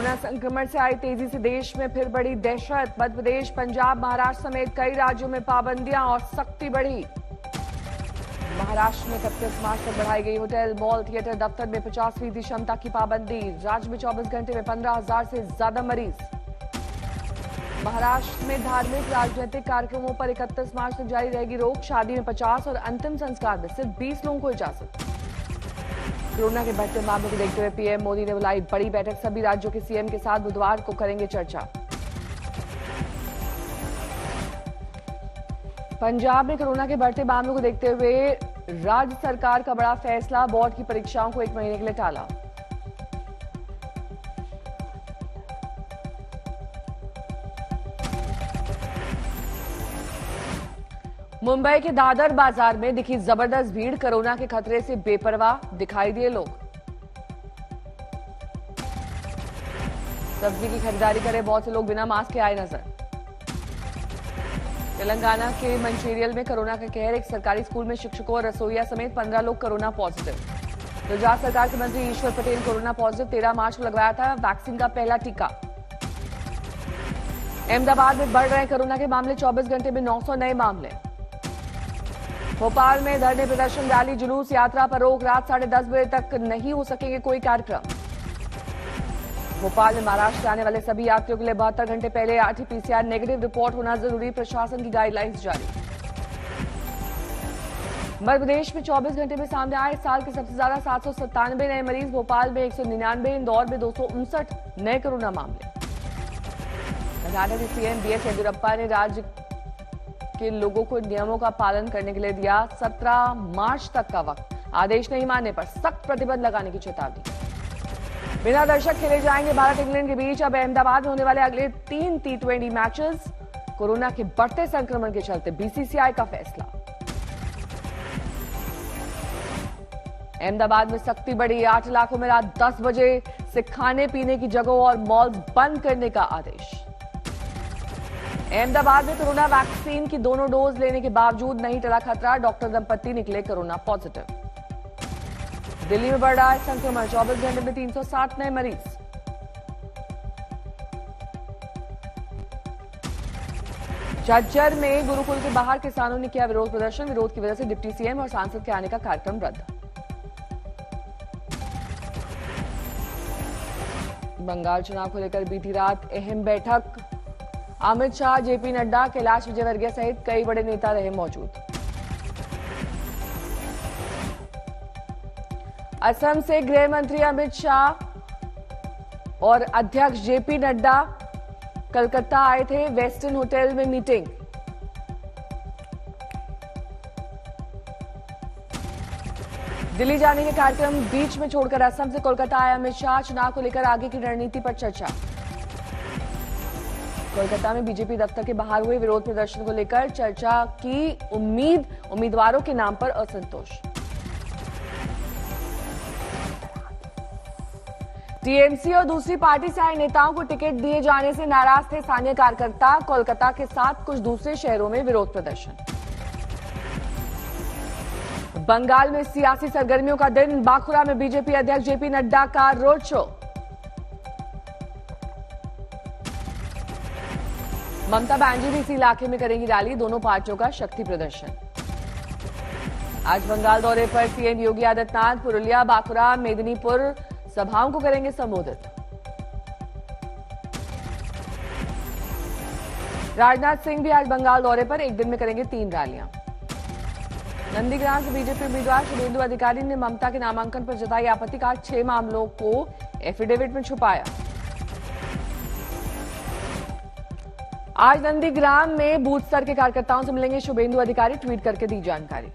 Corona संक्रमण से आई तेजी से देश में फिर बढ़ी दहशत। मध्य प्रदेश, पंजाब, महाराष्ट्र समेत कई राज्यों में पाबंदियां और सख्ती बढ़ी। महाराष्ट्र में 31 मार्च तक बढ़ाई गई होटल, मॉल, थिएटर, दफ्तर में 50% क्षमता की पाबंदी। राज्य में 24 घंटे में 15,000 से ज्यादा मरीज। महाराष्ट्र में धार्मिक राजनीतिक कार्यक्रमों पर 31 मार्च तक जारी रहेगी रोक। शादी में 50 और अंतिम संस्कार में सिर्फ 20 लोगों को इजाजत। कोरोना के बढ़ते मामलों को देखते हुए पीएम मोदी ने बुलाई बड़ी बैठक। सभी राज्यों के सीएम के साथ बुधवार को करेंगे चर्चा। पंजाब में कोरोना के बढ़ते मामलों को देखते हुए राज्य सरकार का बड़ा फैसला। बोर्ड की परीक्षाओं को 1 महीने के लिए टाला। मुंबई के दादर बाजार में दिखी जबरदस्त भीड़। कोरोना के खतरे से बेपरवाह दिखाई दिए लोग। सब्जी की खरीदारी करे बहुत से लोग बिना मास्क के आए नजर। तेलंगाना के मंचेरियल में कोरोना का कहर। एक सरकारी स्कूल में शिक्षकों और रसोइया समेत 15 लोग कोरोना पॉजिटिव। गुजरात सरकार के मंत्री ईश्वर पटेल कोरोना पॉजिटिव। 13 मार्च को लगवाया था वैक्सीन का पहला टीका। अहमदाबाद में बढ़ रहे कोरोना के मामले। 24 घंटे में 900 नए मामले। भोपाल में धरने, प्रदर्शन, रैली, जुलूस, यात्रा पर रोक। रात 10:30 बजे तक नहीं हो सकेंगे कोई कार्यक्रम। भोपाल में महाराष्ट्र से आने वाले सभी यात्रियों के लिए 72 घंटे पहले आरटी-पीसीआर नेगेटिव रिपोर्ट होना जरूरी। प्रशासन की गाइडलाइंस जारी। मध्य प्रदेश में 24 घंटे में सामने आए साल के सबसे ज्यादा 797 नए मरीज। भोपाल में 199, इंदौर में 259 नए कोरोना मामले। कर्नाटक के सीएम बीएस येदियुरप्पा ने राज्य के लोगों को नियमों का पालन करने के लिए दिया 17 मार्च तक का वक्त। आदेश नहीं मानने पर सख्त प्रतिबंध लगाने की चेतावनी। बिना दर्शक खेले जाएंगे भारत इंग्लैंड के बीच अब अहमदाबाद में होने वाले अगले 3 T20 मैचेस। कोरोना के बढ़ते संक्रमण के चलते बीसीसीआई का फैसला। अहमदाबाद में सख्ती बढ़ी। 8 इलाकों में रात 10 बजे से खाने पीने की जगहों और मॉल्स बंद करने का आदेश। अहमदाबाद में कोरोना वैक्सीन की दोनों डोज लेने के बावजूद नहीं टला खतरा। डॉक्टर दंपति निकले कोरोना पॉजिटिव। दिल्ली में बढ़ रहा है संक्रमण। 24 घंटे में 307 नए मरीज। झज्जर में गुरुकुल के बाहर किसानों ने किया विरोध प्रदर्शन। विरोध की वजह से डिप्टी सीएम और सांसद के आने का कार्यक्रम रद्द। बंगाल चुनाव को लेकर बीती रात अहम बैठक। अमित शाह, जेपी नड्डा, कैलाश विजयवर्गीय सहित कई बड़े नेता रहे मौजूद। असम से गृह मंत्री अमित शाह और अध्यक्ष जेपी नड्डा कलकत्ता आए थे। वेस्टर्न होटल में मीटिंग। दिल्ली जाने के कार्यक्रम बीच में छोड़कर असम से कोलकाता आए अमित शाह। चुनाव को लेकर आगे की रणनीति पर चर्चा। कोलकाता में बीजेपी दफ्तर के बाहर हुए विरोध प्रदर्शन को लेकर चर्चा की उम्मीदवारों के नाम पर असंतोष। टीएमसी और दूसरी पार्टी से आए नेताओं को टिकट दिए जाने से नाराज थे स्थानीय कार्यकर्ता। कोलकाता के साथ कुछ दूसरे शहरों में विरोध प्रदर्शन। बंगाल में सियासी सरगर्मियों का दिन। बांकुरा में बीजेपी अध्यक्ष जेपी नड्डा का रोड शो। ममता बनर्जी भी इसी इलाके में करेंगी रैली। दोनों पार्टियों का शक्ति प्रदर्शन। आज बंगाल दौरे पर सीएम योगी आदित्यनाथ पुरुलिया, बांकुरा, मेदिनीपुर सभाओं को करेंगे संबोधित। राजनाथ सिंह भी आज बंगाल दौरे पर एक दिन में करेंगे 3 रैलियां। नंदीग्राम से बीजेपी उम्मीदवार शुभेंदु अधिकारी ने ममता के नामांकन पर जताई आपत्ति। कहा 6 मामलों को एफिडेविट में छुपाया। आज नंदीग्राम में बूथ स्तर के कार्यकर्ताओं से मिलेंगे शुभेंदु अधिकारी। ट्वीट करके दी जानकारी।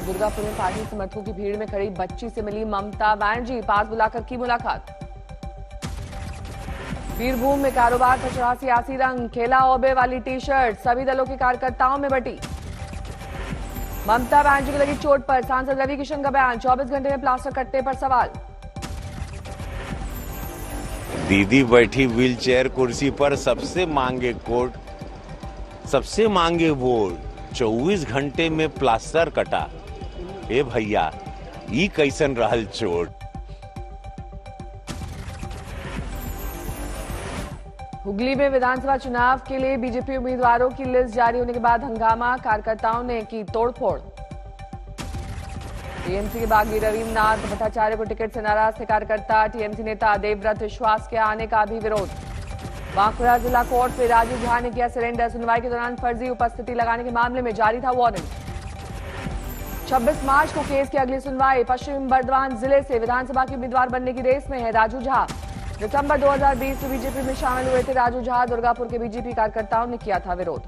दुर्गापुर में पार्टी समर्थकों की भीड़ में खड़ी बच्ची से मिली ममता बनर्जी। पास बुलाकर की मुलाकात। बीरभूम में कारोबार पर चढ़ा सियासी रंग। खेला ओबे वाली टी-शर्ट सभी दलों के कार्यकर्ताओं में बटी। ममता बनर्जी को लगी चोट पर सांसद रवि किशन का बयान। 24 घंटे में प्लास्टर कटने पर सवाल। दीदी बैठी व्हीलचेयर कुर्सी पर, सबसे मांगे कोर्ट, सबसे मांगे वोट। 24 घंटे में प्लास्टर कटा। ए भैया, ई कैसन रहल चोट। हुगली में विधानसभा चुनाव के लिए बीजेपी उम्मीदवारों की लिस्ट जारी होने के बाद हंगामा, कार्यकर्ताओं ने की तोड़फोड़। टीएमसी के बागी रविन्द्रनाथ भट्टाचार्य को टिकट से नाराज थे कार्यकर्ता। टीएमसी नेता देवव्रत विश्वास के आने का भी विरोध। बांकुड़ा जिला कोर्ट में राजू झा ने किया सरेंडर। सुनवाई के दौरान फर्जी उपस्थिति लगाने के मामले में जारी था वारंट। 26 मार्च को केस की अगली सुनवाई। पश्चिम बर्धमान जिले से विधानसभा के उम्मीदवार बनने की रेस में है राजू झा। दिसंबर 2020 में बीजेपी में शामिल हुए थे राजू झा। दुर्गापुर के बीजेपी कार्यकर्ताओं ने किया था विरोध।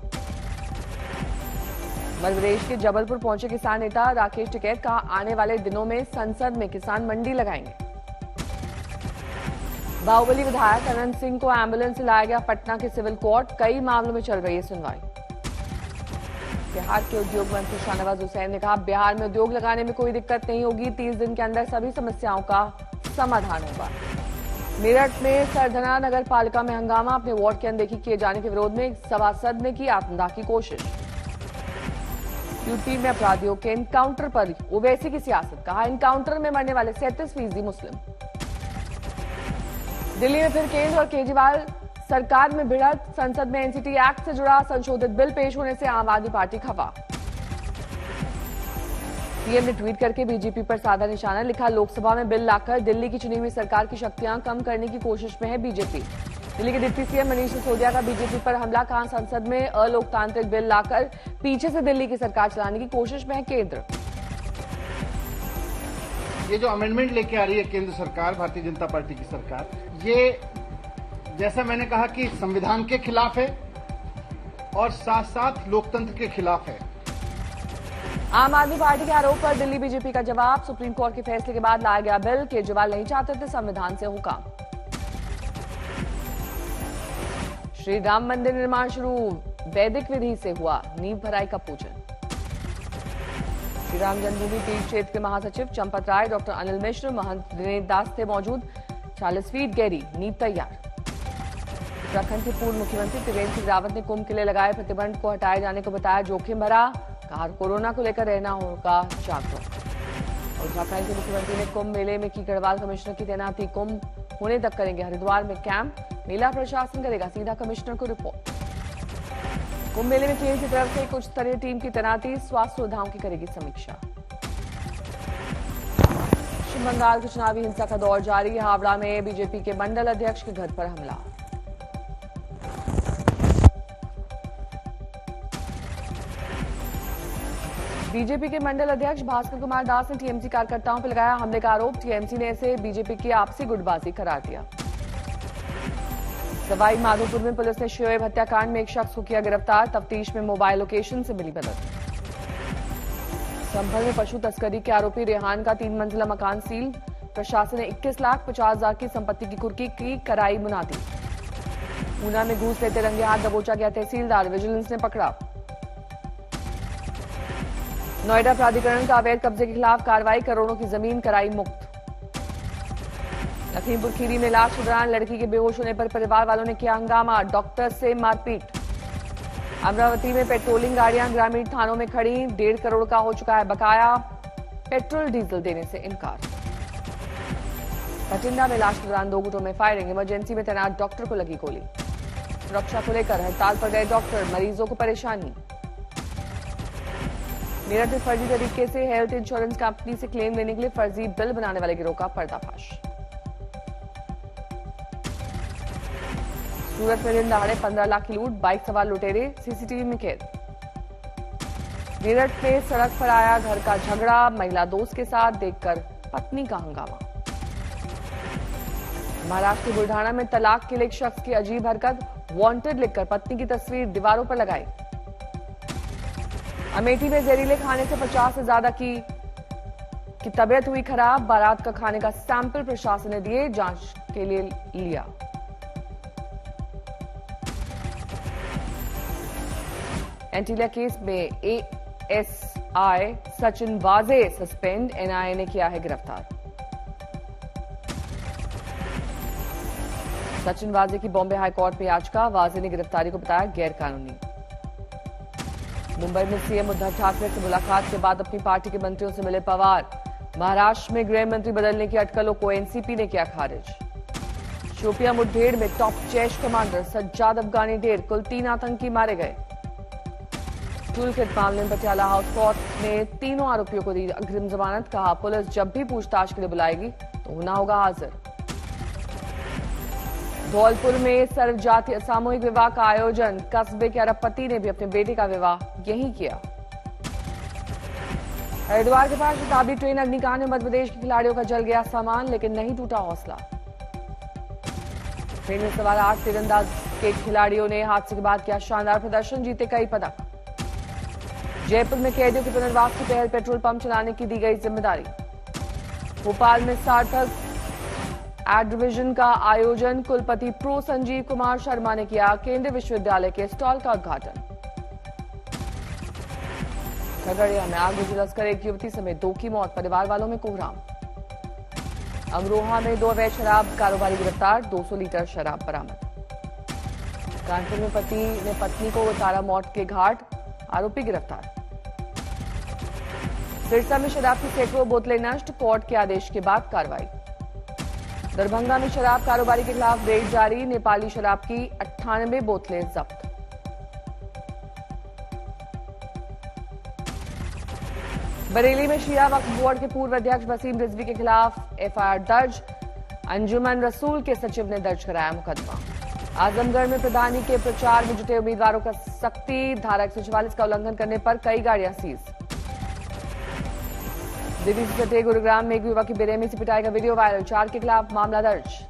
मध्य प्रदेश के जबलपुर पहुंचे किसान नेता राकेश टिकैत। कहा, आने वाले दिनों में संसद में किसान मंडी लगाएंगे। बाहुबली विधायक अनंत सिंह को एम्बुलेंस से लाया गया पटना के सिविल कोर्ट। कई मामलों में चल रही है सुनवाई। बिहार के उद्योग मंत्री शाहनवाज हुसैन ने कहा, बिहार में उद्योग लगाने में कोई दिक्कत नहीं होगी। 30 दिन के अंदर सभी समस्याओं का समाधान होगा। मेरठ में सरधना नगर पालिका में हंगामा। अपने वार्ड की अनदेखी किए जाने के विरोध में एक सभासद ने की आत्मदाह की कोशिश। यूपी में अपराधियों के एनकाउंटर पर ओवैसी की सियासत। कहा, एनकाउंटर में मरने वाले 37% मुस्लिम। दिल्ली में फिर केंद्र और केजरीवाल सरकार में भिड़ंत। संसद में एनसीटी एक्ट से जुड़ा संशोधित बिल पेश होने से आम आदमी पार्टी खफा। पीएम ने ट्वीट करके बीजेपी पर साधा निशाना। लिखा, लोकसभा में बिल लाकर दिल्ली की चुनी हुई सरकार की शक्तियां कम करने की कोशिश में है बीजेपी। दिल्ली के डिप्टी सीएम मनीष सिसोदिया का बीजेपी पर हमला। कहा, संसद में अलोकतांत्रिक बिल लाकर पीछे से दिल्ली की सरकार चलाने की कोशिश में है केंद्र। ये जो अमेंडमेंट लेके आ रही है केंद्र सरकार, भारतीय जनता पार्टी की सरकार, ये जैसा मैंने कहा कि संविधान के खिलाफ है और साथ साथ लोकतंत्र के खिलाफ है। आम आदमी पार्टी के आरोप पर दिल्ली बीजेपी का जवाब। सुप्रीम कोर्ट के फैसले के बाद लाया गया बिल। केजरीवाल नहीं चाहते थे संविधान से हुक्म। श्री राम मंदिर निर्माण शुरू। वैदिक विधि से हुआ नींव भराई का पूजन। श्री राम जन्मभूमि तीर्थ क्षेत्र के महासचिव चंपत राय, डॉक्टर अनिल मिश्र, महंत दिनेश दास थे मौजूद। 40 फीट गहरी नींव तैयार। उत्तराखंड के पूर्व मुख्यमंत्री त्रिवेंद्र सिंह रावत ने कुंभ के लिए लगाए प्रतिबंध को हटाए जाने को बताया जोखिम भरा। कहा, कोरोना को लेकर रहना होगा जागरूक। उत्तराखंड के मुख्यमंत्री ने कुंभ मेले में की गढ़वाल कमिश्नर की तैनाती। कुंभ होने तक करेंगे हरिद्वार में कैंप। मेला प्रशासन करेगा सीधा कमिश्नर को रिपोर्ट। कुंभ मेले में केंद्र की तरफ से कुछ स्तरीय टीम की तैनाती। स्वास्थ्य सुविधाओं की करेगी समीक्षा। पश्चिम बंगाल की चुनावी हिंसा का दौर जारी। हावड़ा में बीजेपी के मंडल अध्यक्ष के घर पर हमला। बीजेपी के मंडल अध्यक्ष भास्कर कुमार दास ने टीएमसी कार्यकर्ताओं पर लगाया हमले का आरोप। टीएमसी ने इसे बीजेपी की आपसी गुटबाजी करार दिया। सवाई माधोपुर में पुलिस ने शोएब हत्याकांड में एक शख्स को किया गिरफ्तार। तफ्तीश में मोबाइल लोकेशन से मिली मदद। संभल में पशु तस्करी के आरोपी रेहान का 3 मंजिला मकान सील। प्रशासन ने 21,50,000 की संपत्ति की कुर्की की कराई मुनादी। ऊना में घूस लेते रंगे हाथ दबोचा गया तहसीलदार। विजिलेंस ने पकड़ा। नोएडा प्राधिकरण का अवैध कब्जे के खिलाफ कार्रवाई। करोड़ों की जमीन कराई मुक्त। लखीमपुर खीरी में इलाज के दौरान लड़की के बेहोश होने पर परिवार वालों ने किया हंगामा। डॉक्टर से मारपीट। अमरावती में पेट्रोलिंग गाड़ियां ग्रामीण थानों में खड़ी। 1.5 करोड़ का हो चुका है बकाया। पेट्रोल डीजल देने से इनकार। बठिंडा में इलाज के दौरान 2 गुटों में फायरिंग। इमरजेंसी में तैनात डॉक्टर को लगी गोली। सुरक्षा को लेकर हड़ताल पर गए डॉक्टर। मरीजों को परेशानी। मेरठ में फर्जी तरीके से हेल्थ इंश्योरेंस कंपनी से क्लेम लेने के लिए फर्जी बिल बनाने वाले गिरोह का पर्दाफाश। सूरत में दिन दहाड़े 15 लाख की लूट। बाइक सवार लुटेरे सीसीटीवी में कैद। मेरठ में सड़क पर आया घर का झगड़ा। महिला दोस्त के साथ देखकर पत्नी का हंगामा। महाराष्ट्र के बुल्ढाना में तलाक के लिए एक शख्स की अजीब हरकत। वांटेड लिखकर पत्नी की तस्वीर दीवारों पर लगाई। अमेठी में जहरीले खाने से 50 से ज्यादा की तबीयत हुई खराब। बारात का खाने का सैंपल प्रशासन ने दिए, जांच के लिए लिया। एंटीलिया केस में एएसआई सचिन वाजे सस्पेंड। एनआईए ने किया है गिरफ्तार। सचिन वाजे की बॉम्बे हाईकोर्ट में याचिका। वाजे ने गिरफ्तारी को बताया गैरकानूनी। मुंबई में सीएम उद्धव ठाकरे से मुलाकात के बाद अपनी पार्टी के मंत्रियों से मिले पवार। महाराष्ट्र में गृह मंत्री बदलने की अटकलों को एनसीपी ने किया खारिज। शोपियां मुठभेड़ में टॉप जैश कमांडर सज्जाद अफगानी ढेर कुल 3 आतंकी मारे गए। टूलकिट मामले में पटियाला हाउस कोर्ट ने तीनों आरोपियों को दी अग्रिम जमानत। कहा पुलिस जब भी पूछताछ के लिए बुलाएगी तो होना होगा हाजिर। धौलपुर में सर्वजातीय सामूहिक विवाह का आयोजन। कस्बे के अरबपति ने भी अपने बेटे का विवाह यहीं किया। हरिद्वार के पास शताब्दी ट्रेन अग्निकांड में मध्य प्रदेश के खिलाड़ियों का जल गया सामान, लेकिन नहीं टूटा हौसला। ट्रेन में सवार 8 तीरंदाज के खिलाड़ियों ने हादसे के बाद किया शानदार प्रदर्शन, जीते कई पदक। जयपुर में कैदियों के पुनर्वास की पहल, पेट्रोल पंप चलाने की दी गई जिम्मेदारी। भोपाल में सार्थक एड डिवीजन का आयोजन। कुलपति प्रो संजीव कुमार शर्मा ने किया केंद्रीय विश्वविद्यालय के स्टॉल का उद्घाटन। खगड़िया में आग में झुलसकर एक युवती समेत 2 की मौत, परिवार वालों में कोहराम। अमरोहा में 2 अवैध शराब कारोबारी गिरफ्तार, 200 लीटर शराब बरामद। कानपुर में पति ने पत्नी को उतारा मौत के घाट, आरोपी गिरफ्तार। सिरसा में शराब की सैकड़ों बोतलें नष्ट, कोर्ट के आदेश के बाद कार्रवाई। दरभंगा में शराब कारोबारी के खिलाफ रेड जारी, नेपाली शराब की 98 बोतलें जब्त। बरेली में शिया वक्फ बोर्ड के पूर्व अध्यक्ष वसीम रिजवी के खिलाफ एफआईआर दर्ज। अंजुमन रसूल के सचिव ने दर्ज कराया मुकदमा। आजमगढ़ में प्रधानी के प्रचार में जुटे उम्मीदवारों का सख्ती, धारा 144 का उल्लंघन करने पर कई गाड़ियां सीज। दिल्ली से सटे गुरुग्राम में एक युवक की बेरहमी से पिटाई का वीडियो वायरल, 4 के खिलाफ मामला दर्ज।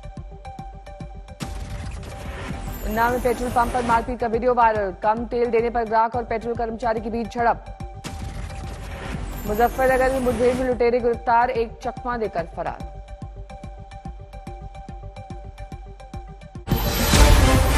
उन्नाव में पेट्रोल पंप पर मारपीट का वीडियो वायरल, कम तेल देने पर ग्राहक और पेट्रोल कर्मचारी के बीच झड़प। मुजफ्फरनगर में मुठभेड़ में लुटेरे गिरफ्तार, एक चकमा देकर फरार।